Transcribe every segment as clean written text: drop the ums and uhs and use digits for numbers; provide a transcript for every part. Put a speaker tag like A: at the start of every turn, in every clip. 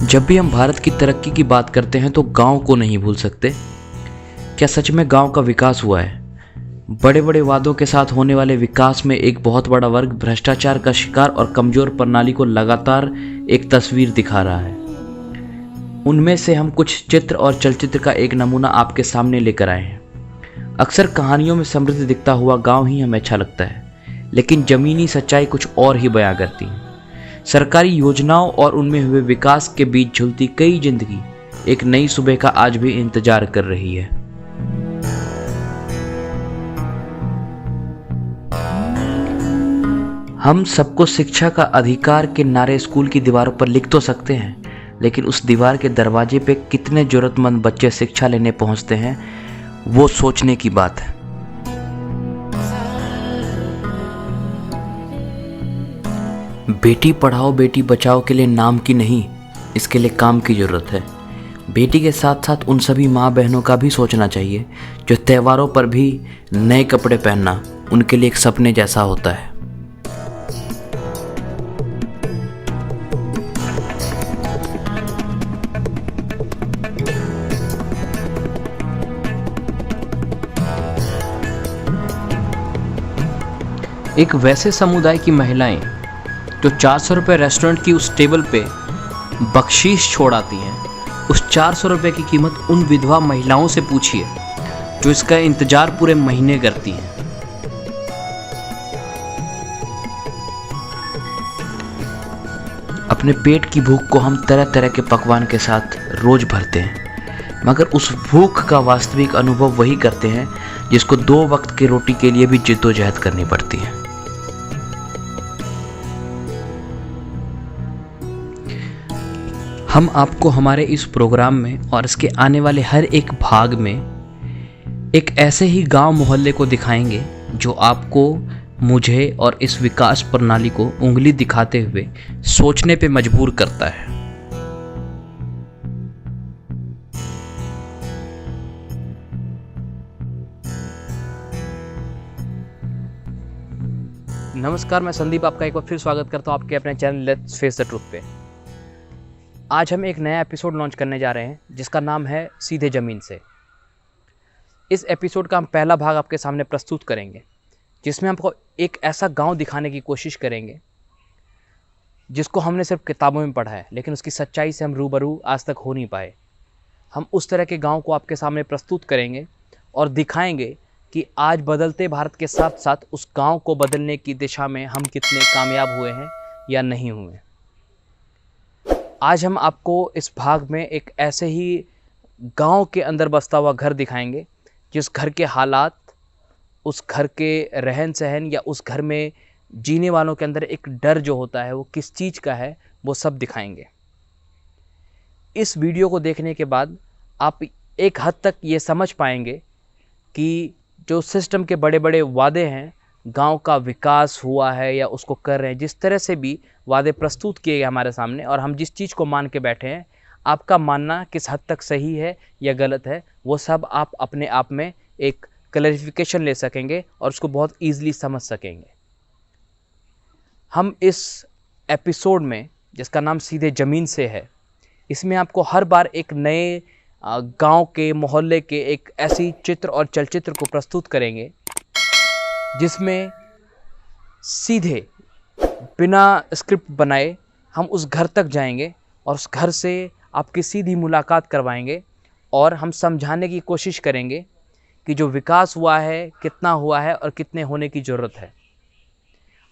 A: जब भी हम भारत की तरक्की की बात करते हैं तो गांव को नहीं भूल सकते। क्या सच में गांव का विकास हुआ है? बड़े बड़े वादों के साथ होने वाले विकास में एक बहुत बड़ा वर्ग भ्रष्टाचार का शिकार और कमजोर प्रणाली को लगातार एक तस्वीर दिखा रहा है। उनमें से हम कुछ चित्र और चलचित्र का एक नमूना आपके सामने लेकर आए हैं। अक्सर कहानियों में समृद्ध दिखता हुआ गांव ही हमें अच्छा लगता है, लेकिन जमीनी सच्चाई कुछ और ही बयां करती है। सरकारी योजनाओं और उनमें हुए विकास के बीच झुलती कई जिंदगी एक नई सुबह का आज भी इंतजार कर रही है। हम सबको शिक्षा का अधिकार के नारे स्कूल की दीवारों पर लिख तो सकते हैं, लेकिन उस दीवार के दरवाजे पे कितने जरूरतमंद बच्चे शिक्षा लेने पहुंचते हैं, वो सोचने की बात है। बेटी पढ़ाओ बेटी बचाओ के लिए नाम की नहीं, इसके लिए काम की ज़रूरत है। बेटी के साथ साथ उन सभी माँ बहनों का भी सोचना चाहिए जो त्योहारों पर भी नए कपड़े पहनना उनके लिए एक सपने जैसा होता है।
B: एक वैसे समुदाय की महिलाएं जो 400 रुपये रेस्टोरेंट की उस टेबल पे बख्शीश छोड़ आती हैं, उस 400 रुपये की कीमत उन विधवा महिलाओं से पूछिए जो इसका इंतजार पूरे महीने करती हैं।
A: अपने पेट की भूख को हम तरह तरह के पकवान के साथ रोज भरते हैं, मगर उस भूख का वास्तविक अनुभव वही करते हैं जिसको 2 वक्त की रोटी के लिए भी जिद्दोजहद करनी पड़ती है।
B: हम आपको हमारे इस प्रोग्राम में और इसके आने वाले हर एक भाग में एक ऐसे ही गांव मोहल्ले को दिखाएंगे जो आपको, मुझे और इस विकास प्रणाली को उंगली दिखाते हुए सोचने पे मजबूर करता है। नमस्कार, मैं संदीप आपका एक बार फिर स्वागत करता हूँ आपके अपने channel let's face the truth पे। आज हम एक नया एपिसोड लॉन्च करने जा रहे हैं जिसका नाम है सीधे ज़मीन से। इस एपिसोड का हम पहला भाग आपके सामने प्रस्तुत करेंगे, जिसमें हमको एक ऐसा गांव दिखाने की कोशिश करेंगे जिसको हमने सिर्फ किताबों में पढ़ा है, लेकिन उसकी सच्चाई से हम रूबरू आज तक हो नहीं पाए। हम उस तरह के गांव को आपके सामने प्रस्तुत करेंगे और दिखाएंगे कि आज बदलते भारत के साथ साथ उस गांव को बदलने की दिशा में हम कितने कामयाब हुए हैं या नहीं हुए। आज हम आपको इस भाग में एक ऐसे ही गांव के अंदर बसता हुआ घर दिखाएंगे, जिस घर के हालात, उस घर के रहन सहन या उस घर में जीने वालों के अंदर एक डर जो होता है वो किस चीज़ का है, वो सब दिखाएंगे। इस वीडियो को देखने के बाद आप एक हद तक ये समझ पाएंगे कि जो सिस्टम के बड़े बड़े वादे हैं, गांव का विकास हुआ है या उसको कर रहे हैं, जिस तरह से भी वादे प्रस्तुत किए गए हमारे सामने और हम जिस चीज़ को मान के बैठे हैं, आपका मानना किस हद तक सही है या गलत है, वो सब आप अपने आप में एक क्लैरिफिकेशन ले सकेंगे और उसको बहुत ईजिली समझ सकेंगे। हम इस एपिसोड में, जिसका नाम सीधे ज़मीन से है, इसमें आपको हर बार एक नए गांव के मोहल्ले के एक ऐसी चित्र और चलचित्र को प्रस्तुत करेंगे जिसमें सीधे बिना स्क्रिप्ट बनाए हम उस घर तक जाएंगे और उस घर से आपकी सीधी मुलाकात करवाएंगे और हम समझाने की कोशिश करेंगे कि जो विकास हुआ है कितना हुआ है और कितने होने की ज़रूरत है।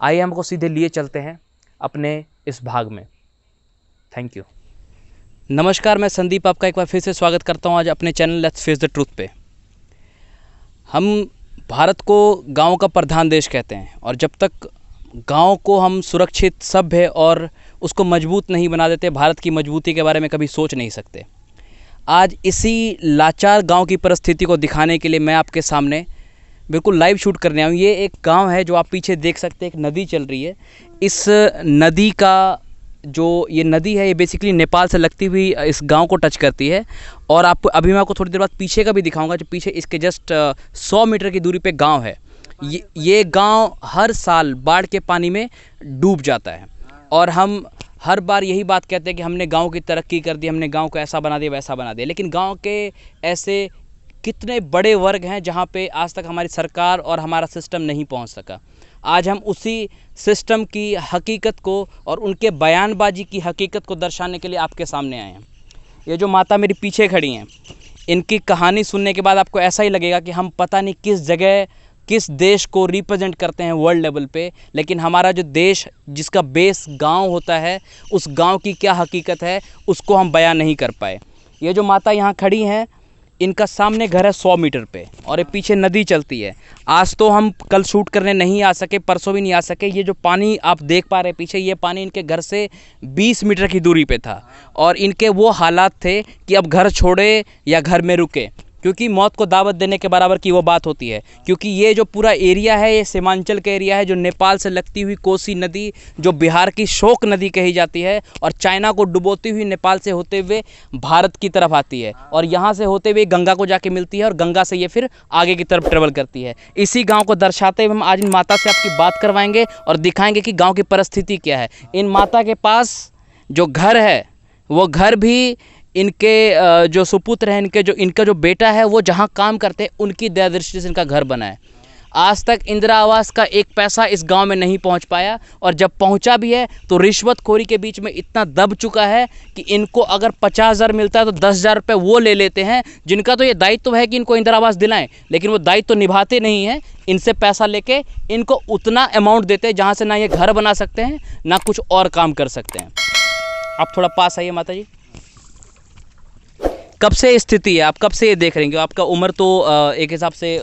B: आइए हमको सीधे लिए चलते हैं अपने इस भाग में। Thank you. नमस्कार, मैं संदीप आपका एक बार फिर से स्वागत करता हूं आज अपने channel let's face the truth पे। हम भारत को गांव का प्रधान देश कहते हैं और जब तक गांव को हम सुरक्षित, सभ्य और उसको मजबूत नहीं बना देते, भारत की मजबूती के बारे में कभी सोच नहीं सकते। आज इसी लाचार गांव की परिस्थिति को दिखाने के लिए मैं आपके सामने बिल्कुल लाइव शूट करने आया हूँ। ये एक गांव है जो आप पीछे देख सकते हैं, एक नदी चल रही है। इस नदी का जो ये नदी है, ये बेसिकली नेपाल से लगती हुई इस गांव को टच करती है। और आप अभी मैं आपको थोड़ी देर बाद पीछे का भी दिखाऊंगा, जो पीछे इसके जस्ट 100 मीटर की दूरी पे गांव है। ये गांव हर साल बाढ़ के पानी में डूब जाता है और हम हर बार यही बात कहते हैं कि हमने गांव की तरक्की कर दी, हमने गांव को ऐसा बना दिया, वैसा बना दिया। लेकिन गांव के ऐसे कितने बड़े वर्ग हैं जहां पे आज तक हमारी सरकार और हमारा सिस्टम नहीं पहुंच सका। आज हम उसी सिस्टम की हकीकत को और उनके बयानबाजी की हकीकत को दर्शाने के लिए आपके सामने आए हैं। ये जो माता मेरी पीछे खड़ी हैं, इनकी कहानी सुनने के बाद आपको ऐसा ही लगेगा कि हम पता नहीं किस जगह, किस देश को रिप्रेजेंट करते हैं वर्ल्ड लेवल पे। लेकिन हमारा जो देश, जिसका बेस गांव होता है, उस गांव की क्या हकीकत है उसको हम बयान नहीं कर पाए। ये जो माता यहाँ खड़ी हैं, इनका सामने घर है 100 मीटर पे और ये पीछे नदी चलती है। आज तो हम कल शूट करने नहीं आ सके, परसों भी नहीं आ सके। ये जो पानी आप देख पा रहे हैं पीछे, ये पानी इनके घर से 20 मीटर की दूरी पे था और इनके वो हालात थे कि अब घर छोड़े या घर में रुके, क्योंकि मौत को दावत देने के बराबर की वो बात होती है। क्योंकि ये जो पूरा एरिया है, ये सीमांचल का एरिया है, जो नेपाल से लगती हुई कोसी नदी, जो बिहार की शोक नदी कही जाती है और चाइना को डुबोती हुई नेपाल से होते हुए भारत की तरफ आती है और यहाँ से होते हुए गंगा को जाके मिलती है और गंगा से ये फिर आगे की तरफ ट्रेवल करती है। इसी गाँव को दर्शाते हुए हम आज इन माता से आपकी बात करवाएंगे और दिखाएंगे कि गाँव की परिस्थिति क्या है। इन माता के पास जो घर है, वो घर भी इनके जो सुपुत्र हैं, इनका जो बेटा है, वो जहाँ काम करते हैं उनकी दया दृष्टि से इनका घर बना है। आज तक इंदिरा आवास का एक पैसा इस गांव में नहीं पहुंच पाया और जब पहुंचा भी है तो रिश्वतखोरी के बीच में इतना दब चुका है कि इनको अगर 50,000 मिलता है तो 10,000 रुपये वो ले लेते हैं, जिनका तो ये दायित्व है कि इनको इंदिरा आवास दिलाएं, लेकिन वो दायित्व तो निभाते नहीं हैं। इनसे पैसा लेके इनको उतना अमाउंट देते हैं जहाँ से ना ये घर बना सकते हैं ना कुछ और काम कर सकते हैं। आप थोड़ा पास आइए माता जी। कब से स्थिति है, आप कब से ये देख रहे हैं? आपका उम्र तो एक हिसाब से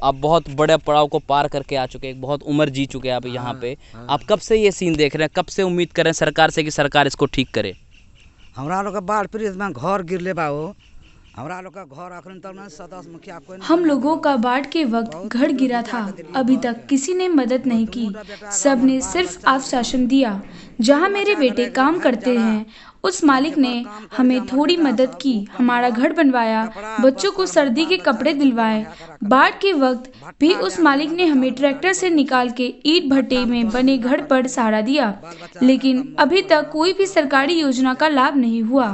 B: आप बहुत बड़े पड़ाव को पार करके आ चुके हैं, बहुत उम्र जी चुके हैं आप यहाँ पे। आप कब से ये सीन देख रहे हैं, कब से उम्मीद करें सरकार से कि सरकार इसको ठीक करे?
C: हमरा लोग बाढ़ पीड़ित में घर गिरले बा हो, हमरा लोग का घर अखन तक ना सदस्य मुखिया कोई।
D: हम लोगों का बाढ़ के वक्त घर गिरा था, अभी तक किसी ने मदद नहीं की। सबने सिर्फ आश्वासन दिया। जहां मेरे बेटे काम करते हैं उस मालिक ने हमें थोड़ी मदद की, हमारा घर बनवाया, बच्चों को सर्दी के कपड़े दिलवाए। बाढ़ के वक्त भी उस मालिक ने हमें ट्रैक्टर से निकाल के ईंट भट्टे में बने घर पर सहारा दिया। लेकिन अभी तक कोई भी सरकारी योजना का लाभ नहीं हुआ।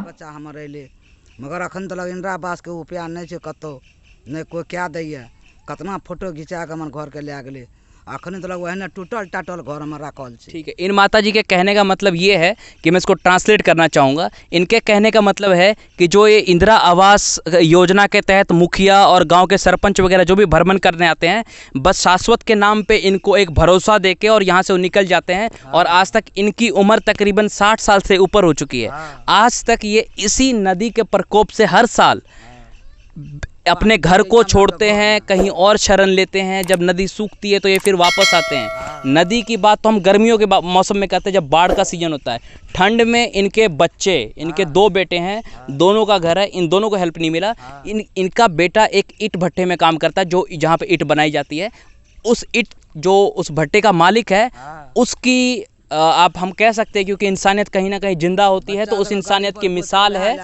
C: मगर अखन तक इंदिरा आवास के रुपया नहीं है, कतो नहीं कोई क्या दैए। कितना फोटो घिंचा के हमर घर के ले गेले, अखन तक वही टूटल टाटल घर में रखल।
B: ठीक है, इन माता जी के कहने का मतलब ये है कि मैं इसको ट्रांसलेट करना चाहूँगा। इनके कहने का मतलब है कि जो ये इंदिरा आवास योजना के तहत मुखिया और गांव के सरपंच वगैरह जो भी भ्रमण करने आते हैं, बस शाश्वत के नाम पे इनको एक भरोसा देके और यहाँ से वो निकल जाते हैं। और आज तक इनकी उम्र तकरीबन 60 साल से ऊपर हो चुकी है। आज तक ये इसी नदी के प्रकोप से हर साल अपने घर को छोड़ते हैं, कहीं और शरण लेते हैं। जब नदी सूखती है तो ये फिर वापस आते हैं। नदी की बात तो हम गर्मियों के मौसम में करते हैं, जब बाढ़ का सीजन होता है। ठंड में इनके बच्चे, इनके 2 बेटे हैं, दोनों का घर है, इन दोनों को हेल्प नहीं मिला। इनका बेटा एक ईंट भट्टे में काम करता है, जो जहाँ पे ईंट बनाई जाती है। उस ईंट जो उस भट्टे का मालिक है, उसकी आप हम कह सकते हैं, क्योंकि इंसानियत कहीं ना कहीं जिंदा होती है, तो उस इंसानियत की मिसाल है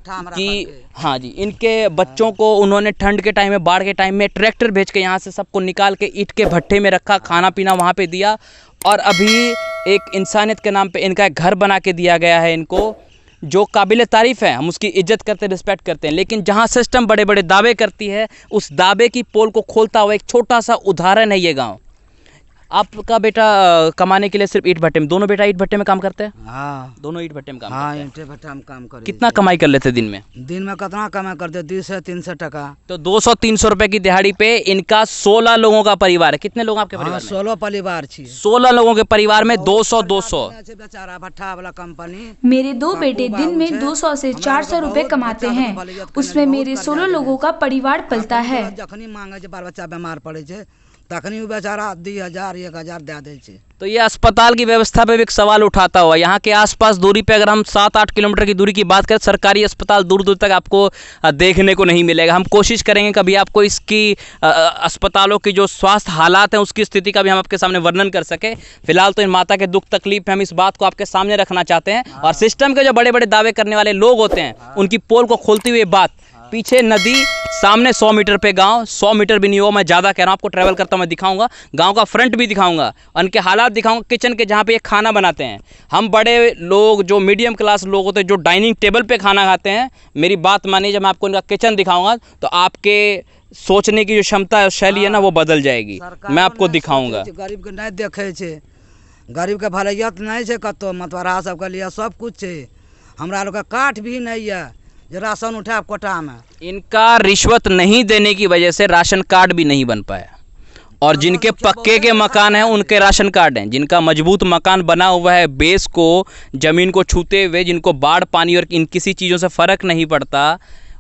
B: कि हाँ जी, इनके बच्चों को उन्होंने ठंड के टाइम में, बाढ़ के टाइम में ट्रैक्टर भेज के यहाँ से सबको निकाल के ईंट के भट्टे में रखा, खाना पीना वहाँ पे दिया। और अभी एक इंसानियत के नाम पे इनका एक घर बना के दिया गया है इनको, जो काबिल तारीफ़ है। हम उसकी इज्जत करते हैं, रिस्पेक्ट करते हैं। लेकिन जहाँ सिस्टम बड़े बड़े दावे करती है, उस दावे की पोल को खोलता हुआ एक छोटा सा उदाहरण है ये गाँव। आपका बेटा कमाने के लिए सिर्फ ईंट भट्टे में, दोनों बेटा ईंट भट्टे में काम करते हैं?
C: हाँ,
B: दोनों ईंट भट्टे में काम
C: हाँ,
B: करते हैं।
C: ईंट भट्टा में काम करते।
B: कितना कमाई कर लेते दिन में?
C: दिन में कितना कमाई करते? 200-300 टका।
B: तो 200-300 रुपए की दिहाड़ी पे इनका 16 लोगों का परिवार है। कितने लोग आपके परिवार में?
C: 16 परिवार छी।
B: 16 लोगों के परिवार में 200-200
C: बेचारा भट्टा वाला कंपनी।
D: मेरे 2 बेटे दिन में 200 से 400 रुपए कमाते हैं, उसमें मेरे 16 लोगों का परिवार पलता है।
C: जखनी मांगे बाल बच्चा बीमार पड़े छे, तखनी वो बेचारा 2,000-1,000 दे दे छे।
B: तो ये अस्पताल की व्यवस्था पे भी एक सवाल उठाता हुआ, यहाँ के आसपास दूरी पे अगर हम 7-8 किलोमीटर की दूरी की बात करें, सरकारी अस्पताल दूर दूर तक आपको देखने को नहीं मिलेगा। हम कोशिश करेंगे कभी आपको इसकी अस्पतालों की जो स्वास्थ्य हालात हैं उसकी स्थिति का भी हम आपके सामने वर्णन कर सके। फिलहाल तो इन माता के दुख तकलीफ है, हम इस बात को आपके सामने रखना चाहते हैं। और सिस्टम के जो बड़े बड़े दावे करने वाले लोग होते हैं, उनकी पोल को खोलती हुई बात पीछे नदी, सामने 100 मीटर पे गांव, 100 मीटर भी नहीं हो, मैं ज़्यादा कह रहा हूँ, आपको ट्रैवल करता हूँ मैं दिखाऊंगा, गांव का फ्रंट भी दिखाऊंगा, उनके हालात दिखाऊंगा, किचन के जहाँ पे ये खाना बनाते हैं। हम बड़े लोग जो मीडियम क्लास लोग होते हैं जो डाइनिंग टेबल पे खाना खाते हैं, मेरी बात मानिए, जब मैं आपको इनका किचन दिखाऊंगा तो आपके सोचने की जो क्षमता है, शैली है ना, वो बदल जाएगी। मैं आपको दिखाऊंगा।
C: गरीब के नहीं देखे छे, गरीब के भलाइयत नहीं है कतो, मतवारा सबके लिए सब कुछ है। हमरा लोग का काठ भी नहीं है जो राशन उठाए कोटा में।
B: इनका रिश्वत नहीं देने की वजह से राशन कार्ड भी नहीं बन पाया, और जिनके पक्के के मकान हैं उनके राशन कार्ड हैं। जिनका मजबूत मकान बना हुआ है, बेस को, ज़मीन को छूते हुए, जिनको बाढ़ पानी और इन किसी चीज़ों से फ़र्क नहीं पड़ता,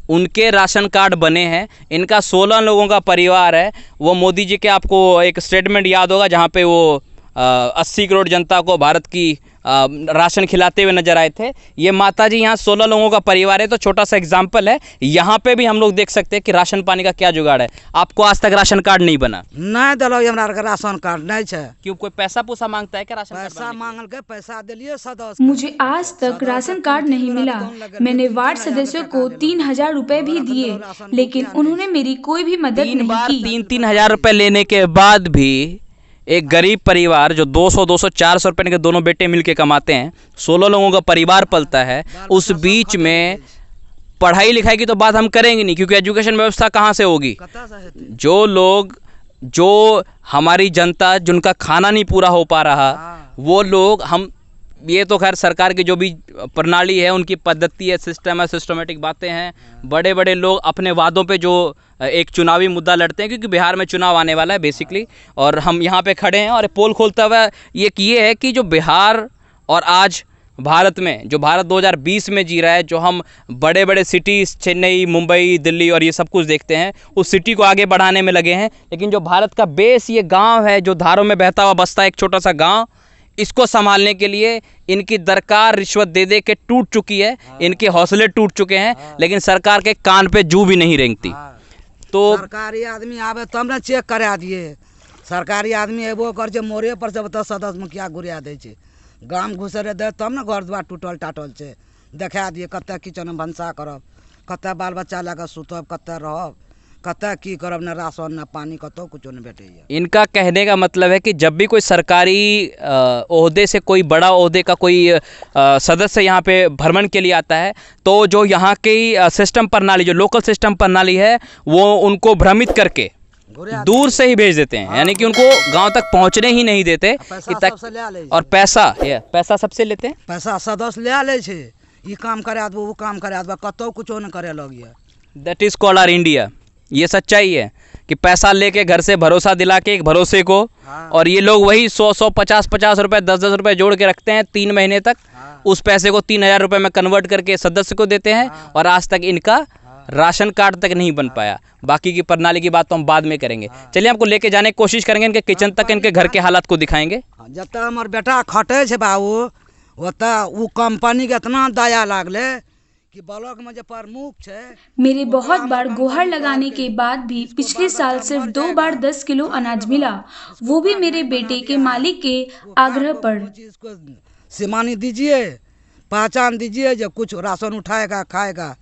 B: उनके राशन कार्ड बने हैं। इनका 16 लोगों का परिवार है। वो मोदी जी के आपको एक स्टेटमेंट याद होगा जहाँ पे वो 80 करोड़ जनता को भारत की राशन खिलाते हुए नजर आए थे। ये माता जी यहाँ 16 लोगों का परिवार है, तो छोटा सा एग्जाम्पल है। यहाँ पे भी हम लोग देख सकते हैं कि राशन पानी का क्या जुगाड़ है। आपको आज तक राशन कार्ड नहीं बना?
C: नहीं दिलो हमरा के राशन कार्ड नहीं है।
B: क्यों, कोई पैसा पूसा मांगता है क्या राशन कार्ड
C: पैसा मांगल के पैसा दिलिए सदस्य।
D: मुझे आज तक राशन कार्ड नहीं मिला। मैंने वार्ड सदस्यों को 3000 रुपए भी दिए, लेकिन उन्होंने मेरी कोई भी मदद नहीं की।
B: 3-3 हजार रुपए लेने के बाद भी एक गरीब परिवार जो 200, 400 रुपए के दोनों बेटे मिलके कमाते हैं, 16 लोगों का परिवार पलता है, उस बीच में पढ़ाई लिखाई की तो बात हम करेंगे नहीं, क्योंकि एजुकेशन व्यवस्था कहाँ से होगी? जो लोग, जो हमारी जनता जिनका खाना नहीं पूरा हो पा रहा, वो लोग, हम ये तो खैर सरकार की जो भी प्रणाली है, उनकी पद्धति है, सिस्टम है, सिस्टमेटिक बातें हैं। बड़े बड़े लोग अपने वादों पे जो एक चुनावी मुद्दा लड़ते हैं, क्योंकि बिहार में चुनाव आने वाला है बेसिकली, और हम यहाँ पे खड़े हैं और पोल खोलता हुआ ये है कि जो बिहार और आज भारत में, जो भारत 2020 में जी रहा है, जो हम बड़े बड़े सिटीज़, चेन्नई, मुंबई, दिल्ली और ये सब कुछ देखते हैं, उस सिटी को आगे बढ़ाने में लगे हैं। लेकिन जो भारत का बेस ये गाँव है, जो धारों में बहता हुआ बसता है एक छोटा सा गाँव, इसको संभालने के लिए इनकी दरकार रिश्वत दे दे के टूट चुकी है, इनके हौसले टूट चुके हैं, लेकिन सरकार के कान पे जू भी नहीं रेंगती। तो
C: सरकारी आदमी आवे तब ना चेक करा दिए। सरकारी आदमी एबो कर जे मोरे पर से बता सदस्य में क्या गुरिया दे छे, गाम घुसरे दे तब ना घर द्वार टूटल टाटल छे, देखा दिए कते किचन में भंसा करब, कते बाल बच्चा लगे सुतब, कते रहब, कते की करब, न राशन न पानी, कतो कुछ नहीं भेटे।
B: इनका कहने का मतलब है कि जब भी कोई सरकारी ओहदे से, कोई बड़ा ओहदे का कोई सदस्य यहाँ पे भ्रमण के लिए आता है, तो जो यहाँ की सिस्टम प्रणाली, जो लोकल सिस्टम प्रणाली है, वो उनको भ्रमित करके दूर से ही भेज देते हैं। यानी कि उनको गांव तक पहुंचने ही नहीं देते। और पैसा सबसे लेते हैं।
C: पैसा सदस्य ले ले छे, ये काम करे वो काम करे, कतो कुछ नहीं करे लगी।
B: That is called our India. ये सच्चाई है कि पैसा लेके घर से भरोसा दिला के एक भरोसे को, और ये लोग वही 100, 50 रुपए, 10 रुपए जोड़ के रखते हैं 3 महीने तक। उस पैसे को 3000 रुपए में कन्वर्ट करके सदस्य को देते हैं, और आज तक इनका राशन कार्ड तक नहीं बन पाया। बाकी की प्रणाली की बात तो हम बाद में करेंगे। चलिए आपको लेके जाने की कोशिश करेंगे, इनके किचन तक, इनके घर के हालात को दिखाएंगे।
C: जब तक हमार बेटा खटे छे बाबू, ओता वो कंपनी के इतना दया लागले कि ब्लॉक में जो प्रमुख छे,
D: मेरे बहुत बार गुहार लगाने के बाद भी पिछले साल सिर्फ 2 बार 10 किलो अनाज मिला, वो भी मेरे बेटे के मालिक के आग्रह पर।
C: इसको सीमानी दीजिए, पहचान दीजिए, जो कुछ राशन उठाएगा खाएगा।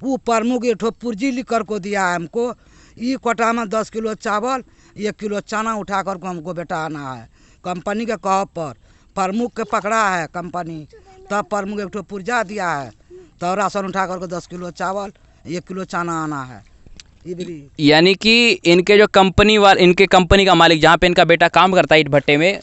C: वो प्रमुख एक ठो पुर्जी लिख कर को दिया है हमको, ये कोटा में 10 किलो चावल, 1 किलो चना उठा कर को हमको बेटा आना है। कंपनी के कह पर प्रमुख के पकड़ा है कंपनी, तब प्रमुख एक ठो पुर्जा दिया है, तो राशन उठा करके 10 किलो चावल, 1 किलो चना आना है।
B: यानी कि इनके जो कंपनी वाले, इनके कंपनी का मालिक जहाँ पे इनका बेटा काम करता है ईट भट्टे में,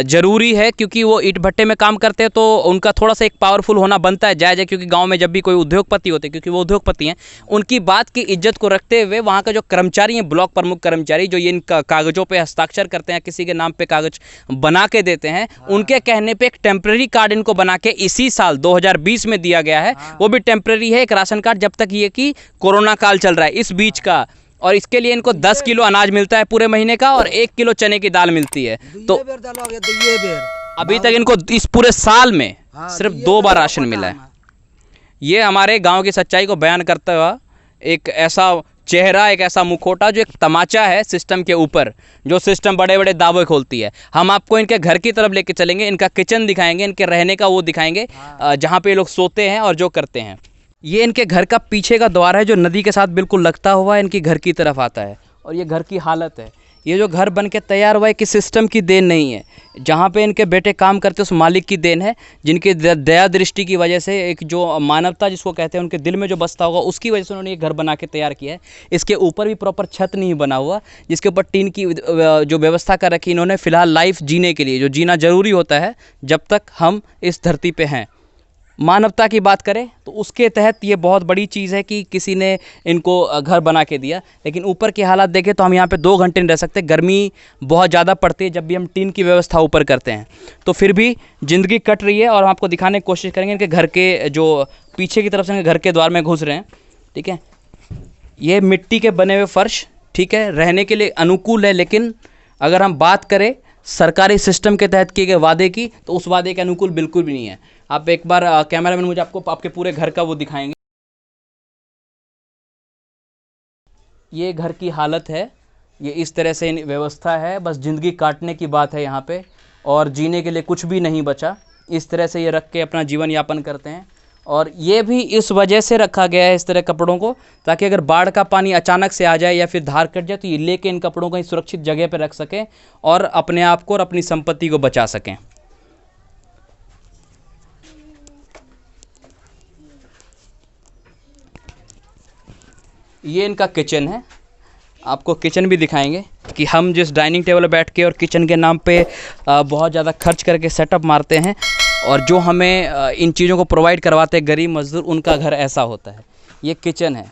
B: जरूरी है, क्योंकि वो ईट भट्टे में काम करते हैं तो उनका थोड़ा सा एक पावरफुल होना बनता है, जायज़ है। क्योंकि गांव में जब भी कोई उद्योगपति होते हैं, क्योंकि वो उद्योगपति हैं, उनकी बात की इज्जत को रखते हुए वहाँ का जो कर्मचारी हैं, ब्लॉक प्रमुख कर्मचारी, जो ये इनका कागज़ों पे हस्ताक्षर करते हैं, किसी के नाम पे कागज़ बना के देते हैं, उनके कहने पे एक टेम्प्रेरी कार्ड इनको बना के इसी साल 2020 में दिया गया है। वो भी टेम्प्रेरी है, एक राशन कार्ड, जब तक ये कि कोरोना काल चल रहा है इस बीच का। और इसके लिए इनको 10 किलो अनाज मिलता है पूरे महीने का, और 1 किलो चने की दाल मिलती है। तो अभी तक इनको इस पूरे साल में सिर्फ 2 बार राशन मिला है। ये हमारे गांव की सच्चाई को बयान करता हुआ एक ऐसा चेहरा, एक ऐसा मुखौटा जो एक तमाचा है सिस्टम के ऊपर, जो सिस्टम बड़े बड़े दावे खोलती है। हम आपको इनके घर की तरफ लेके चलेंगे, इनका किचन दिखाएंगे, इनके रहने का वो दिखाएंगे, जहाँ पे ये लोग सोते हैं और जो करते हैं। ये इनके घर का पीछे का द्वार है जो नदी के साथ बिल्कुल लगता हुआ इनकी घर की तरफ आता है। और ये घर की हालत है, ये जो घर बन के तैयार हुआ है कि सिस्टम की देन नहीं है, जहाँ पे इनके बेटे काम करते उस मालिक की देन है, जिनकी दया दृष्टि की वजह से, एक जो मानवता जिसको कहते हैं उनके दिल में जो बसता होगा उसकी वजह से उन्होंने ये घर बना के तैयार किया है। इसके ऊपर भी प्रॉपर छत नहीं बना हुआ, जिसके ऊपर टीन की जो व्यवस्था कर रखी इन्होंने फ़िलहाल लाइफ जीने के लिए, जो जीना ज़रूरी होता है जब तक हम इस धरती पे हैं। मानवता की बात करें तो उसके तहत ये बहुत बड़ी चीज़ है कि किसी ने इनको घर बना के दिया। लेकिन ऊपर की हालात देखें तो हम यहाँ पे 2 घंटे नहीं रह सकते, गर्मी बहुत ज़्यादा पड़ती है जब भी हम टीन की व्यवस्था ऊपर करते हैं। तो फिर भी ज़िंदगी कट रही है और हम आपको दिखाने की कोशिश करेंगे इनके घर के जो पीछे की तरफ से घर के द्वार में घुस रहे हैं। ठीक है, ये मिट्टी के बने हुए फर्श, ठीक है, रहने के लिए अनुकूल है। लेकिन अगर हम बात करें सरकारी सिस्टम के तहत किए गए वादे की, तो उस वादे के अनुकूल बिल्कुल भी नहीं है। आप एक बार कैमरामैन मुझे आपको आपके पूरे घर का वो दिखाएंगे। ये घर की हालत है, ये इस तरह से व्यवस्था है, बस ज़िंदगी काटने की बात है यहाँ पे, और जीने के लिए कुछ भी नहीं बचा। इस तरह से ये रख के अपना जीवन यापन करते हैं। और ये भी इस वजह से रखा गया है इस तरह कपड़ों को, ताकि अगर बाढ़ का पानी अचानक से आ जाए या फिर धार कट जाए तो ये लेके इन कपड़ों को सुरक्षित जगह पर रख सकें और अपने आप को और अपनी संपत्ति को बचा सकें। ये इनका किचन है, आपको किचन भी दिखाएंगे कि हम जिस डाइनिंग टेबल पर बैठ के और किचन के नाम पे बहुत ज़्यादा खर्च करके सेटअप मारते हैं, और जो हमें इन चीज़ों को प्रोवाइड करवाते हैं गरीब मजदूर, उनका घर ऐसा होता है। ये किचन है,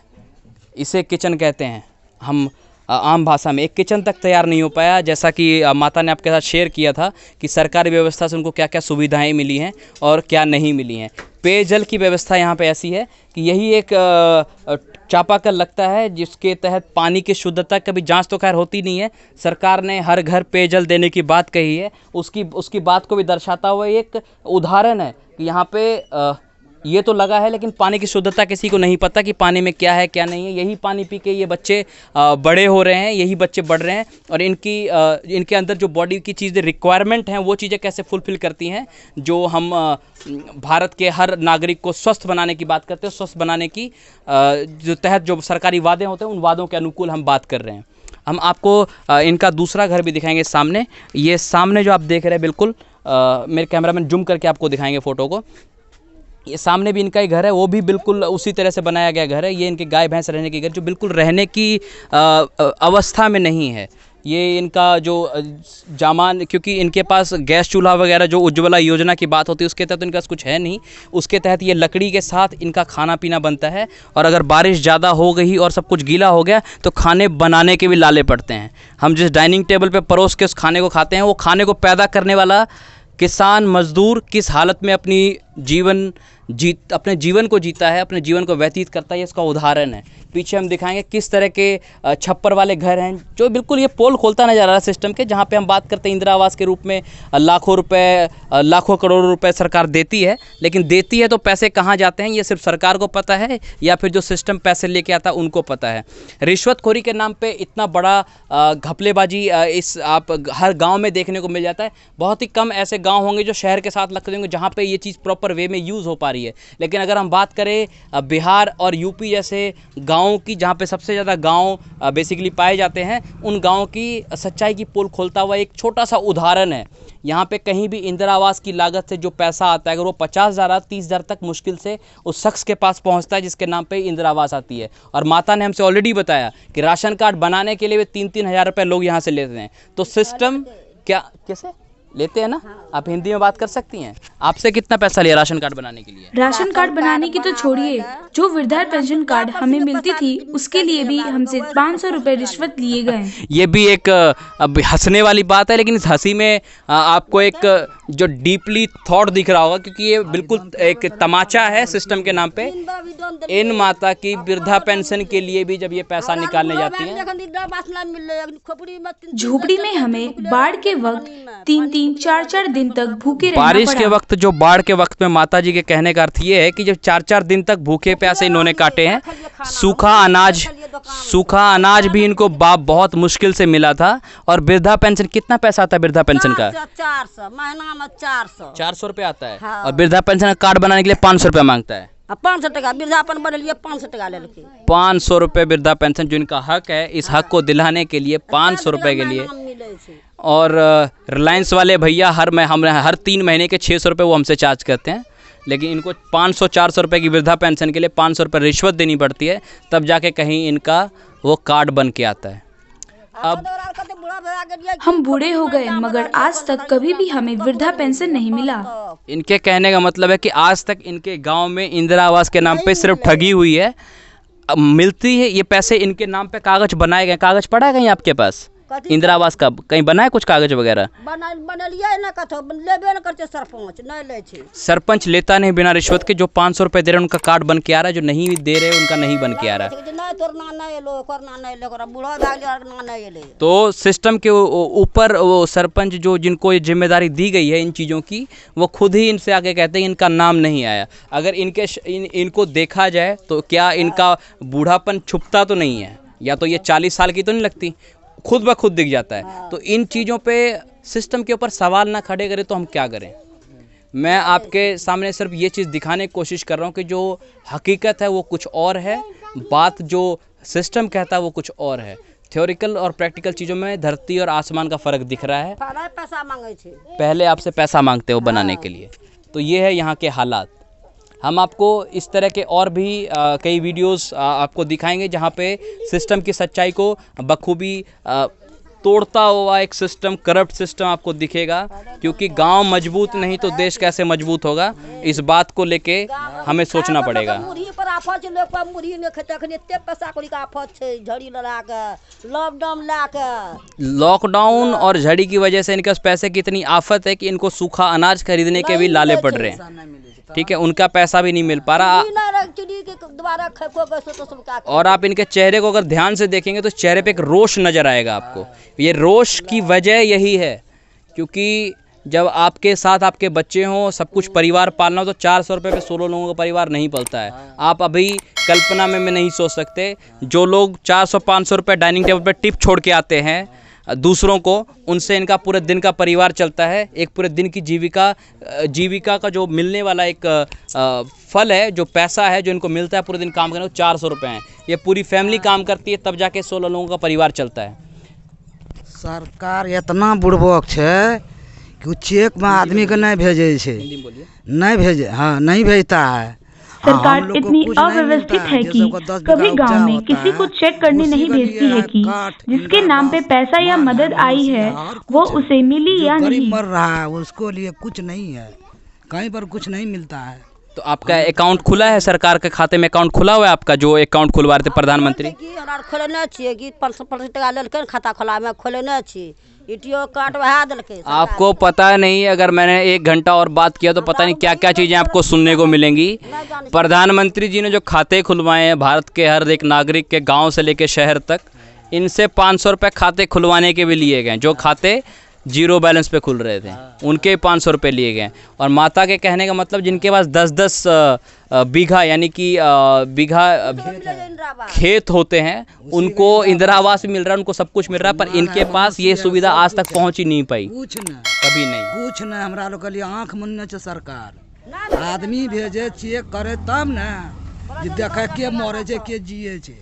B: इसे किचन कहते हैं हम आम भाषा में। एक किचन तक तैयार नहीं हो पाया, जैसा कि माता ने आपके साथ शेयर किया था कि सरकारी व्यवस्था से उनको क्या क्या सुविधाएं मिली हैं और क्या नहीं मिली हैं। पेयजल की व्यवस्था यहाँ पे ऐसी है कि यही एक चापाकल लगता है जिसके तहत पानी की शुद्धता कभी जांच तो खैर होती नहीं है। सरकार ने हर घर पेयजल देने की बात कही है, उसकी बात को भी दर्शाता हुआ एक उदाहरण है कि यहाँ पे ये तो लगा है, लेकिन पानी की शुद्धता किसी को नहीं पता कि पानी में क्या है क्या नहीं है। यही पानी पी के ये बच्चे बड़े हो रहे हैं, यही बच्चे बढ़ रहे हैं, और इनके अंदर जो बॉडी की चीज़ें रिक्वायरमेंट हैं वो चीज़ें कैसे फुलफ़िल करती हैं, जो हम भारत के हर नागरिक को स्वस्थ बनाने की बात करते हैं। स्वस्थ बनाने की जो तहत जो सरकारी वादे होते हैं उन वादों के अनुकूल हम बात कर रहे हैं। हम आपको इनका दूसरा घर भी दिखाएंगे सामने। ये सामने जो आप देख रहे हैं बिल्कुल, मेरे कैमरामैन जूम करके आपको दिखाएंगे फ़ोटो को। ये सामने भी इनका ही घर है, वो भी बिल्कुल उसी तरह से बनाया गया घर है। ये इनके गाय भैंस रहने की घर, जो बिल्कुल रहने की अवस्था में नहीं है। ये इनका जो जामान, क्योंकि इनके पास गैस चूल्हा वगैरह जो उज्ज्वला योजना की बात होती है उसके तहत तो इनके पास कुछ है नहीं। उसके तहत ये लकड़ी के साथ इनका खाना पीना बनता है, और अगर बारिश ज़्यादा हो गई और सब कुछ गीला हो गया तो खाने बनाने के भी लाले पड़ते हैं। हम जिस डाइनिंग टेबल पे परोस के उस खाने को खाते हैं, वो खाने को पैदा करने वाला किसान मजदूर किस हालत में अपने जीवन को जीता है, अपने जीवन को व्यतीत करता है, ये इसका उदाहरण है। पीछे हम दिखाएंगे किस तरह के छप्पर वाले घर हैं, जो बिल्कुल ये पोल खोलता नजर आ रहा है सिस्टम के, जहाँ पे हम बात करते हैं इंदिरा आवास के रूप में लाखों रुपए, लाखों करोड़ों रुपए सरकार देती है। लेकिन देती है तो पैसे कहाँ जाते हैं ये सिर्फ सरकार को पता है, या फिर जो सिस्टम पैसे लेके आता है उनको पता है। रिश्वतखोरी के नाम पे इतना बड़ा घपलेबाजी इस आप हर गाँव में देखने को मिल जाता है। बहुत ही कम ऐसे गाँव होंगे जो शहर के साथ लगते होंगे जहाँ पर ये चीज़ प्रॉपर वे में यूज़ हो पा रही है। लेकिन अगर हम बात करें बिहार और यूपी जैसे गाँव की, जहाँ पे सबसे ज़्यादा गांव बेसिकली पाए जाते हैं, उन गांव की सच्चाई की पोल खोलता हुआ एक छोटा सा उदाहरण है। यहाँ पे कहीं भी इंदिरा आवास की लागत से जो पैसा आता है, अगर वो 50,000 30,000 तक मुश्किल से उस शख्स के पास पहुँचता है जिसके नाम पे इंदिरा आवास आती है। और माता ने हमसे ऑलरेडी बताया कि राशन कार्ड बनाने के लिए वे 3-3 हज़ार रुपये लोग यहाँ से लेते हैं। तो सिस्टम क्या कैसे लेते हैं ना, आप हिंदी में बात कर सकती हैं। आपसे कितना पैसा लिया राशन कार्ड बनाने के लिए?
D: राशन कार्ड बनाने की तो छोड़िए, जो वृद्धा पेंशन कार्ड हमें मिलती थी उसके लिए भी हमसे 500 रुपए रिश्वत लिए गए।
B: ये भी एक अब हंसने वाली बात है, लेकिन इस हंसी में आपको एक जो डीपली थॉट दिख रहा होगा, क्योंकि ये बिल्कुल एक तमाचा है सिस्टम के नाम पे। इन माता की वृद्धा पेंशन के लिए भी जब ये पैसा निकालने जाती है,
D: झोपड़ी में हमें बाढ़ के वक्त 3-3, 4-4 दिन तक भूखे रहना
B: बारिश
D: पड़ा।
B: के वक्त, जो बाढ़ के वक्त में माता जी के कहने का अर्थ ये है कि जब 4-4 दिन तक भूखे प्यासे इन्होंने काटे हैं। सूखा अनाज भी इनको बहुत मुश्किल से मिला था। और वृद्धा पेंशन, कितना पैसा आता है वृद्धा पेंशन का?
E: 400 महीना में 400
B: 400 रुपये आता है।
E: हाँ।
B: और वृद्धा पेंशन का कार्ड बनाने के लिए 500 रुपये मांगता है।
E: आ 500 टका वृद्धापन बनेलिए 500 टका लेलकै
B: 500 रुपये वृद्धा पेंशन जो इनका हक है, इस हक को दिलाने के लिए 500 रुपये के लिए।
E: नाम मिलै छै।
B: और रिलायंस वाले भैया हर 3 महीने के 600 रुपये वो हमसे चार्ज करते हैं, लेकिन इनको 500-400 रुपये की वृद्धा पेंशन के लिए 500 रुपये रिश्वत देनी पड़ती है, तब जाके कहीं इनका वो कार्ड बन के आता है। अब
D: हम बूढ़े हो गए मगर आज तक कभी भी हमें वृद्धा पेंशन नहीं मिला।
B: इनके कहने का मतलब है कि आज तक इनके गांव में इंदिरा आवास के नाम पे सिर्फ ठगी हुई है। अब मिलती है ये पैसे, इनके नाम पे कागज बनाए गए। कागज पड़ा है कहीं आपके पास इंदिरा आवास का? कहीं बना है कुछ कागज वगैरह?
E: बनलिए ना, कथो लेबे न करते, सरपंच नहीं ले छै।
B: सरपंच लेता नहीं बिना रिश्वत के। जो 500 रुपये दे रहे हैं उनका कार्ड बन के आ रहा है, जो नहीं दे रहे उनका नहीं बन के आ रहा है।
E: नहीं तोर ना नहीं लो, ओकर ना नहीं लो, ओकरा बूढ़ा भए गेलै ना नहीं एलै।
B: तो सिस्टम के ऊपर वो सरपंच जो जिनको ये जिम्मेदारी दी गई है इन चीज़ों की, वो खुद ही इनसे आके कहते हैं इनका नाम नहीं आया। अगर इनको देखा जाए तो क्या इनका बूढ़ापन छुपता तो नहीं है, या तो ये 40 साल की तो नहीं लगती, खुद ब खुद दिख जाता है। तो इन चीज़ों पे सिस्टम के ऊपर सवाल ना खड़े करें तो हम क्या करें। मैं आपके सामने सिर्फ ये चीज़ दिखाने की कोशिश कर रहा हूँ कि जो हकीकत है वो कुछ और है, बात जो सिस्टम कहता है वो कुछ और है। थ्योरिकल और प्रैक्टिकल चीज़ों में धरती और आसमान का फ़र्क दिख रहा है।
E: पैसा मांगे छै,
B: पहले आपसे पैसा मांगते हो बनाने के लिए। तो ये है यहाँ के हालात। हम आपको इस तरह के और भी कई वीडियोस आपको दिखाएंगे जहाँ पे सिस्टम की सच्चाई को बखूबी तोड़ता हुआ एक सिस्टम, करप्ट सिस्टम आपको दिखेगा। क्योंकि गांव मजबूत नहीं तो देश कैसे मजबूत होगा, इस बात को लेके हमें सोचना पड़ेगा।
E: मुरही पर आफत छै, लोग पर मुरही ने खेते, अखन एते पैसा कौड़ी का आफत छै, झड़ी लगा के, लॉकडाउन ला के।
B: लॉकडाउन और झड़ी की वजह से इनके पास पैसे की इतनी आफत है कि इनको सूखा अनाज खरीदने के भी लाले पड़ रहे हैं। ठीक है, उनका पैसा भी नहीं मिल पा रहा। और आप इनके चेहरे को अगर ध्यान से देखेंगे तो चेहरे पे एक रोष नजर आएगा आपको। ये रोष की वजह यही है क्योंकि जब आपके साथ आपके बच्चे हों, सब कुछ परिवार पालना हो, तो 400 रुपये पे 16 लोगों का परिवार नहीं पलता है। आप अभी कल्पना में नहीं सोच सकते। जो लोग 400-500 रुपये डाइनिंग टेबल पर टिप छोड़ के आते हैं दूसरों को, उनसे इनका पूरे दिन का परिवार चलता है। एक पूरे दिन की जीविका का जो मिलने वाला एक फल है, जो पैसा है जो इनको मिलता है पूरे दिन काम करने को, 400 रुपये हैं। ये पूरी फैमिली काम करती है, तब जाके 16 लोगों का परिवार चलता है।
C: सरकार इतना बुड़बक है कि वो चेक में आदमी के नहीं भेजे छै, नहीं भेजे, हाँ नहीं भेजता है।
D: सरकार इतनी अव्यवस्थित है कि कभी गांव में किसी को चेक करने नहीं भेजती है कि जिसके नाम पे पैसा या मदद आई है वो उसे मिली या नहीं।
C: मर रहा है उसको लिए कुछ नहीं है, कहीं पर कुछ नहीं मिलता है।
B: तो आपका अकाउंट खुला है, सरकार के खाते में अकाउंट खुला हुआ है आपका, जो अकाउंट खुलवा रहे थे प्रधानमंत्री?
E: खोलेने छियै कि 500 टका लेलकै खाता खोला में, खोलेने छी ईटीओ कार्ड वहा देलकै।
B: आपको पता नहीं, अगर मैंने 1 घंटा और बात किया तो पता नहीं क्या क्या चीज़ें आपको सुनने को मिलेंगी। प्रधानमंत्री जी ने जो खाते खुलवाए हैं भारत के हर एक नागरिक के, गांव से लेकर शहर तक, इनसे 500 रुपये खाते खुलवाने के भी लिए गए। जो खाते 0 बैलेंस पे खुल रहे थे उनके 500 रुपये लिए गए। और माता के कहने का मतलब जिनके पास 10-10 बीघा यानी कि बीघा खेत होते हैं, उनको इंदिरा आवास भी मिल रहा है, उनको सब कुछ मिल रहा है, पर इनके पास ये सुविधा आज तक पहुंच ही नहीं पाई।
C: कुछ न
B: कभी नहीं,
C: कुछ न। हमरा लोग के लिए आँख मुन्ने छै सरकार, आदमी भेजे चेक करे तब न जे देखे के मरे छै के जिए छै,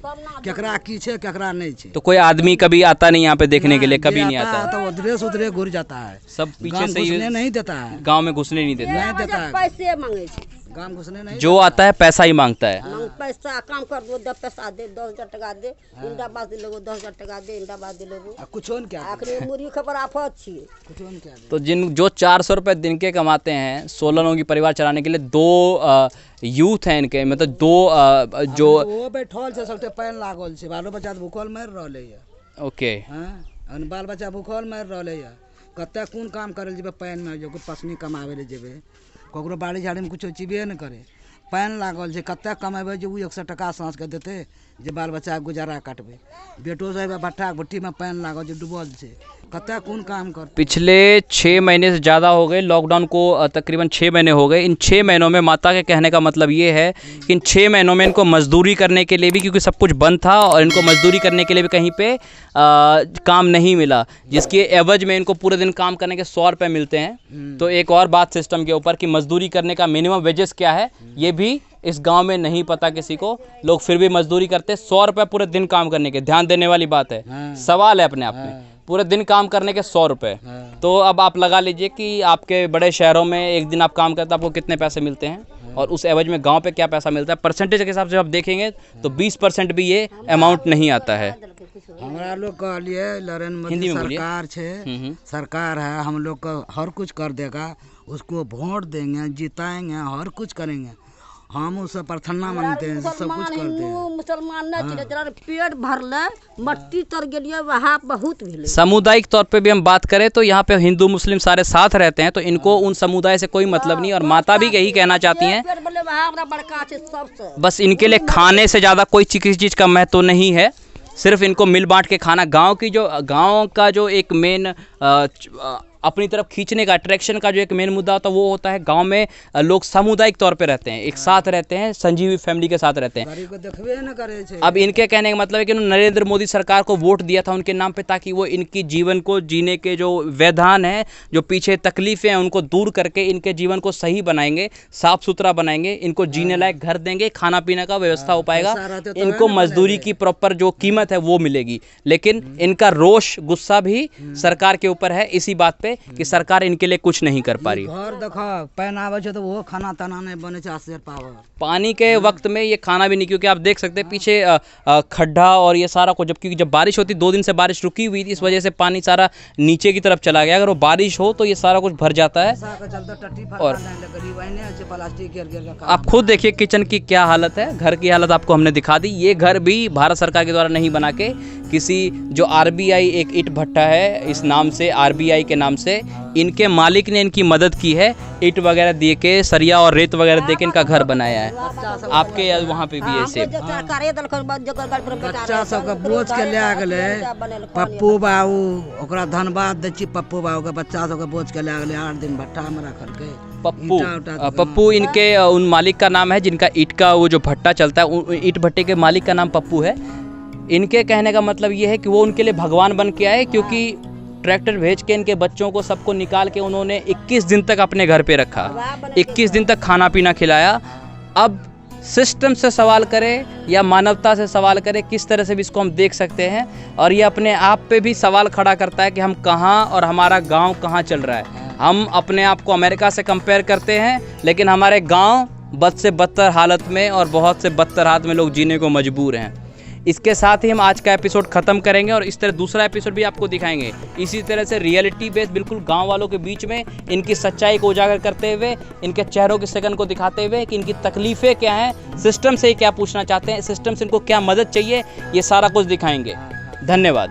C: केकरा की छै केकरा नहीं छै।
B: तो कोई आदमी कभी आता नहीं यहाँ पे देखने के लिए, कभी नहीं आता
C: तो उधरे से उधरे घुर जाता है,
B: सब पीछे से
C: घुसने नहीं देता है,
B: गांव में घुसने नहीं देता,
C: नहीं देता है,
E: पैसे मांगे छै,
C: गांव घुसने नहीं।
B: जो आता है पैसा ही मांगता है।
E: पैसा काम कर दो, दे पैसा दे, 10,000 टका दे, इंदा बात दे लोगो 10,000 टका दे, इंदा बात दे लोगो
C: कुछो न क्या
E: आखिर मुरी खबर आफत छी,
C: कुछो न क्या।
B: तो जो 400 रुपये दिन के कमाते हैं 16 लोगों की परिवार चलाने के लिए, 2 यूथ हैं इनके, मतलब 2 जो
C: वो बैठल छै सबते पैन लागल छै, बालो बच्चा भूखल मर रहले है।
B: ओके,
C: हां बाल बच्चा भूखल मर रहले है, कते कोन काम करे जेबे पैन में, जो पसनी कमावे ले जेबे, ककरो बाड़ी झाड़ी में कुछो चीबे न करे, पैन लागल छै, कते कमेबे जे 100 टका साँझ के देते जे बाल बच्चा गुजारा काटबे। बेटो से भट्ठा भट्टी में पैन लागल छै, डूबल छै, कते कौन काम कर।
B: पिछले 6 महीने से ज़्यादा हो गए लॉकडाउन को, तकरीबन 6 महीने हो गए। इन 6 महीनों में माता के कहने का मतलब ये है कि इन 6 महीनों में इनको मजदूरी करने के लिए भी, क्योंकि सब कुछ बंद था, और इनको मजदूरी करने के लिए भी कहीं पे काम नहीं मिला, जिसके एवज में इनको पूरे दिन काम करने के 100 रुपये मिलते हैं। तो एक और बात सिस्टम के ऊपर कि मजदूरी करने का मिनिमम वेजेस क्या है, ये भी इस गांव में नहीं पता किसी को, लोग फिर भी मजदूरी करते। 100 रुपये पूरे दिन काम करने के, ध्यान देने वाली बात है, सवाल है अपने आप में, पूरे दिन काम करने के 100 रुपये। तो अब आप लगा लीजिए कि आपके बड़े शहरों में एक दिन आप काम करते हैं, आपको कितने पैसे मिलते हैं, और उस एवज में गांव पे क्या पैसा मिलता है। परसेंटेज के हिसाब से आप देखेंगे तो 20% भी ये अमाउंट नहीं आता है।
C: हमारा लोग का लिए नरेंद्र
B: हिंदी
C: मोदी
B: में बोलिए।
C: सरकार छे, सरकार है, हम लोग का हर कुछ कर देगा, उसको वोट देंगे, जिताएंगे, हर कुछ करेंगे, हम उसे प्रार्थना मानते हैं, सब कुछ करते हैं।
E: मुसलमान नहीं छिले, जरा पेट भरले मट्टी तर गेलिए वहाँ बहुत भेले।
B: सामुदायिक तौर पे भी हम बात करें तो यहाँ पे हिंदू मुस्लिम सारे साथ रहते हैं, तो इनको उन समुदाय से कोई मतलब नहीं। और माता भी यही कहना चाहती हैं,
E: पेट भरले वहाँ हमरा बड़का छे सबसे।
B: बस इनके लिए खाने से ज़्यादा कोई किसी चीज़ का महत्व नहीं है, सिर्फ इनको मिल बांट के खाना। गांव का जो एक मेन अपनी तरफ खींचने का, अट्रैक्शन का जो एक मेन मुद्दा होता है वो होता है गांव में लोग सामुदायिक तौर पे रहते हैं, एक साथ रहते हैं, संजीवी फैमिली के साथ रहते हैं। अब इनके कहने का मतलब है कि उन्होंने नरेंद्र मोदी सरकार को वोट दिया था उनके नाम पे, ताकि वो इनकी जीवन को जीने के जो व्यवधान है, जो पीछे तकलीफें हैं, उनको दूर करके इनके जीवन को सही बनाएंगे, साफ सुथरा बनाएंगे, इनको जीने लायक घर देंगे, खाना पीने का व्यवस्था हो पाएगा, इनको मजदूरी की प्रॉपर जो कीमत है वो मिलेगी। लेकिन इनका रोष गुस्सा भी सरकार के ऊपर है इसी बात पे कि सरकार इनके लिए कुछ नहीं कर पा रही।
C: घर देखो पहनावे छे तो वो खाना ताना नहीं बने छे, आश्चर्य पावर।
B: पानी के वक्त में ये खाना भी नहीं, क्योंकि आप देख सकते हैं पीछे खड्डा और ये सारा कुछ, जबकि जब बारिश होती 2 दिन से बारिश रुकी हुई थी, इस वजह से पानी सारा नीचे की तरफ चला गया। अगर वो बारिश हो तो ये सारा कुछ भर जाता है। और आप खुद देखिए किचन की क्या हालत है, घर की हालत आपको हमने दिखा दी। ये घर भी भारत सरकार के द्वारा नहीं बना के किसी जो RBI एक ईट भट्टा है इस नाम से, RBI के नाम से, इनके मालिक ने इनकी मदद की है, ईट वगैरह दे के, सरिया और रेत वगैरह दे के इनका घर बनाया है। आपके वहाँ पे भी ऐसे
C: बच्चा सबके बोझ के ले गेले पप्पू बाबू, ओकरा धन्यवाद दै छी। पप्पू बाबू के बच्चा सबके बोझ के ले गेले 8 दिन भट्टा में रखलके।
B: पप्पू इनके उन मालिक का नाम है जिनका ईट का वो जो भट्टा चलता है, ईट भट्टे के मालिक का नाम पप्पू है। इनके कहने का मतलब ये है कि वो उनके लिए भगवान बन के आए, क्योंकि ट्रैक्टर भेज के इनके बच्चों को सबको निकाल के उन्होंने 21 दिन तक अपने घर पे रखा, 21 दिन तक खाना पीना खिलाया। अब सिस्टम से सवाल करें या मानवता से सवाल करें, किस तरह से भी इसको हम देख सकते हैं। और ये अपने आप पे भी सवाल खड़ा करता है कि हम कहाँ और हमारा गांव कहाँ चल रहा है। हम अपने आप को अमेरिका से कंपेयर करते हैं, लेकिन हमारे गांव बद से बदतर हालत में और बहुत से बदतर हालत में लोग जीने को मजबूर हैं। इसके साथ ही हम आज का एपिसोड ख़त्म करेंगे और इस तरह दूसरा एपिसोड भी आपको दिखाएंगे, इसी तरह से रियलिटी बेस बिल्कुल गांव वालों के बीच में इनकी सच्चाई को उजागर करते हुए, इनके चेहरों की सेकंड को दिखाते हुए कि इनकी तकलीफ़ें क्या हैं, सिस्टम से क्या पूछना चाहते हैं, सिस्टम से इनको क्या मदद चाहिए, ये सारा कुछ दिखाएंगे। धन्यवाद।